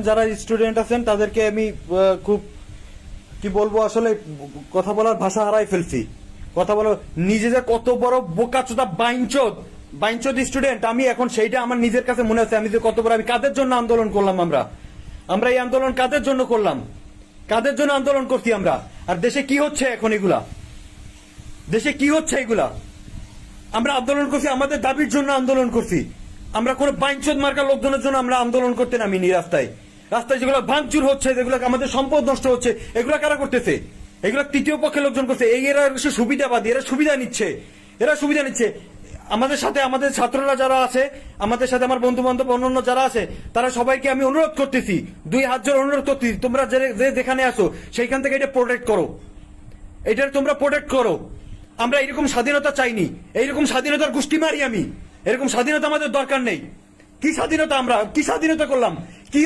যারা স্টুডেন্ট আছেন তাদেরকে আমি খুব কি বলবো, আসলে কথা বলার ভাষা হারাই ফেলছি। কথা বলো, নিজে যে কত বড় বোকাচোদা বাইঞ্চোদ স্টুডেন্ট, আমি এখন সেইটা আমার নিজের কাছে মনে আছে। আমি যে কত বড়, আমি কাদের জন্য আন্দোলন করলাম, আমরা এই আন্দোলন কাদের জন্য করলাম, কাদের জন্য আন্দোলন করছি আমরা। আর দেশে কি হচ্ছে এখন, দেশে কি হচ্ছে এগুলা। আমরা আন্দোলন করছি, আমাদের দাবির জন্য আন্দোলন করছি। আমরা কোন বাইঞ্চোদ মার্কা লোকজনের জন্য আমরা আন্দোলন করতে নামিনি। রাস্তায় যেগুলো ভাঙচুর হচ্ছে, যেগুলো আমাদের সম্পদ নষ্ট হচ্ছে, এগুলো কারা করতেছে? এগুলো তৃতীয় পক্ষের লোকজন করছে। এরা সুবিধাবাদী, এরা সুবিধা নিচ্ছে। আমাদের সাথে আমাদের ছাত্ররা যারা আছে, আমাদের সাথে আমার বন্ধু বান্ধব অন্যান্য যারা আছে, তারা সবাইকে আমি অনুরোধ করতেছি, 2 হাত জোড় অনুরোধ করতেছি, তোমরা যে যেখানে আসো সেইখান থেকে এটা প্রোটেক্ট করো, এটা তোমরা প্রোটেক্ট করো। আমরা এরকম স্বাধীনতা চাইনি, এইরকম স্বাধীনতার গোষ্ঠী মারি আমি। এরকম স্বাধীনতা আমাদের দরকার নেই। কি স্বাধীনতা, আমরা কি স্বাধীনতা করলাম, কি